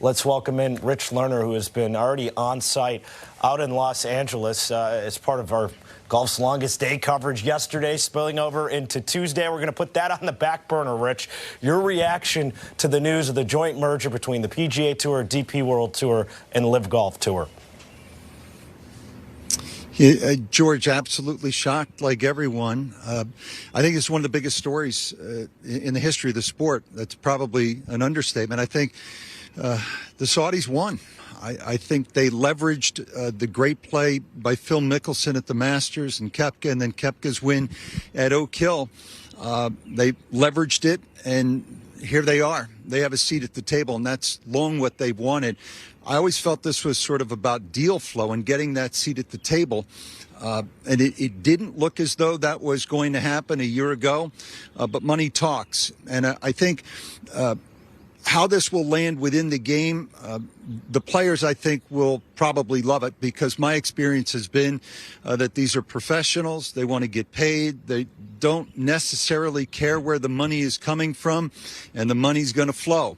Let's welcome in Rich Lerner, who has been already on site out in Los Angeles as part of our Golf's Longest Day coverage yesterday, spilling over into Tuesday. We're going to put that on the back burner, Rich. Your reaction to the news of the joint merger between the PGA Tour, DP World Tour, and LIV Golf Tour. George, absolutely shocked like everyone. I think it's one of the biggest stories in the history of the sport. That's probably an understatement. I think the Saudis won. I think they leveraged the great play by Phil Mickelson at the Masters and Koepka, and then Koepka's win at Oak Hill. They leveraged it, and here they are. They have a seat at the table, and that's long what they've wanted. I always felt this was sort of about deal flow and getting that seat at the table. And it didn't look as though that was going to happen a year ago, but money talks. And I think how this will land within the game, the players, I think, will probably love it, because my experience has been that these are professionals. They want to get paid. They don't necessarily care where the money is coming from, and the money's going to flow.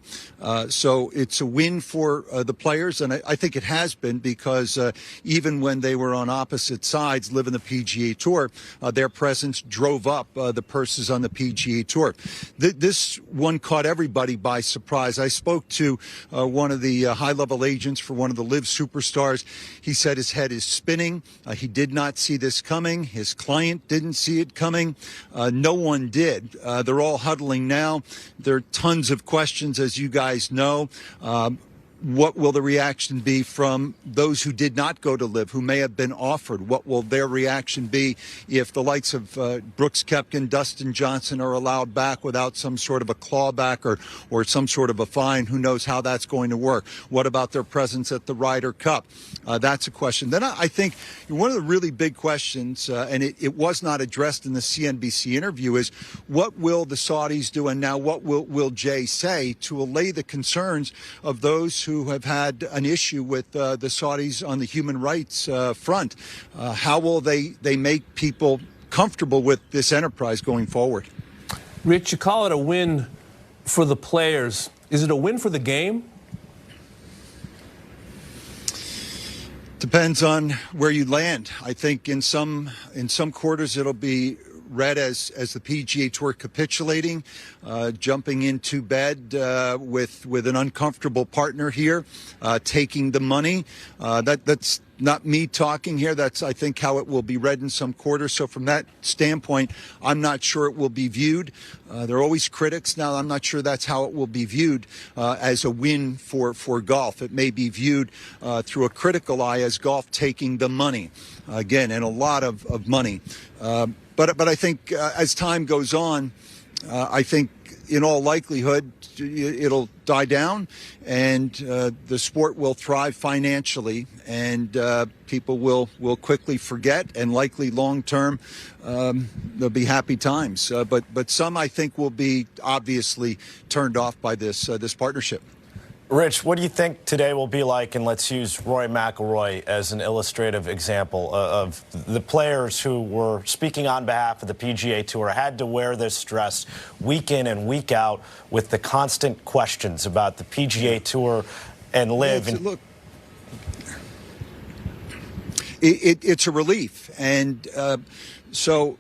So it's a win for the players, and I think it has been, because even when they were on opposite sides, LIV and the PGA Tour, their presence drove up the purses on the PGA Tour. This one caught everybody by surprise. I spoke to one of the high-level agents for one of the LIV superstars. He said his head is spinning. He did not see this coming. His client didn't see it coming. No one did. They're all huddling now. There are tons of questions, as you guys know. What will the reaction be from those who did not go to LIV, who may have been offered? What will their reaction be if the likes of Brooks Koepka and Dustin Johnson are allowed back without some sort of a clawback or some sort of a fine? Who knows how that's going to work? What about their presence at the Ryder Cup? That's a question. Then I think one of the really big questions, and it was not addressed in the CNBC interview, is what will the Saudis do, and now what will Jay say to allay the concerns of those who have had an issue with the Saudis on the human rights front? How will they make people comfortable with this enterprise going forward? Rich, you call it a win for the players. Is it a win for the game? Depends on where you land. I think in some quarters it'll be read as the PGA Tour capitulating, jumping into bed with an uncomfortable partner here, taking the money. That's not me talking here. That's, I think, how it will be read in some quarters. So from that standpoint, I'm not sure it will be viewed. There are always critics. Now, I'm not sure that's how it will be viewed as a win for golf. It may be viewed through a critical eye as golf taking the money, again, and a lot of money. But I think as time goes on, I think in all likelihood it'll die down, and the sport will thrive financially, and people will quickly forget, and likely long term there'll be happy times. But some, I think, will be obviously turned off by this partnership. Rich, what do you think today will be like, and let's use Rory McIlroy as an illustrative example of the players who were speaking on behalf of the PGA Tour, had to wear this dress week in and week out with the constant questions about the PGA Tour and LIV. Look, it's a relief, and so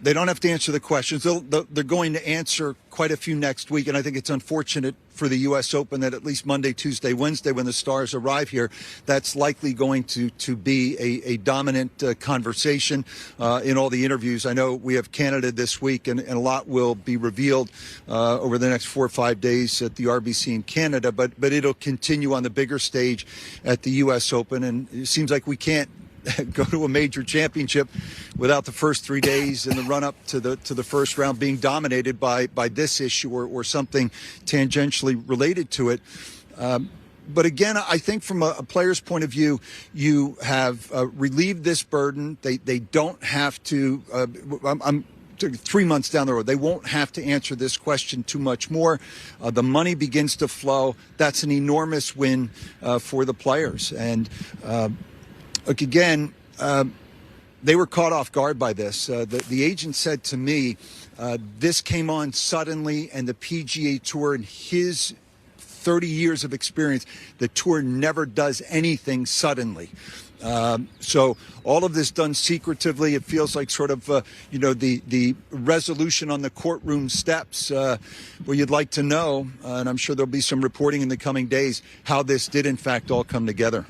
they don't have to answer the questions. They're going to answer quite a few next week, and I think it's unfortunate for the U.S. Open that at least Monday, Tuesday, Wednesday, when the stars arrive here, that's likely going to be a dominant conversation in all the interviews. I know we have Canada this week, and a lot will be revealed over the next 4 or 5 days at the RBC in Canada, but it'll continue on the bigger stage at the U.S. Open, and it seems like we can't go to a major championship without the first 3 days in the run-up to the first round being dominated by this issue or something tangentially related to it. But again, I think from a player's point of view, you have relieved this burden. They don't have to. I'm 3 months down the road, they won't have to answer this question too much more. The money begins to flow. That's an enormous win for the players. And look, again, they were caught off guard by this. The agent said to me, this came on suddenly, and the PGA Tour, in his 30 years of experience, the tour never does anything suddenly. So all of this done secretively, it feels like sort of, the resolution on the courtroom steps where you'd like to know, and I'm sure there'll be some reporting in the coming days, how this did in fact all come together.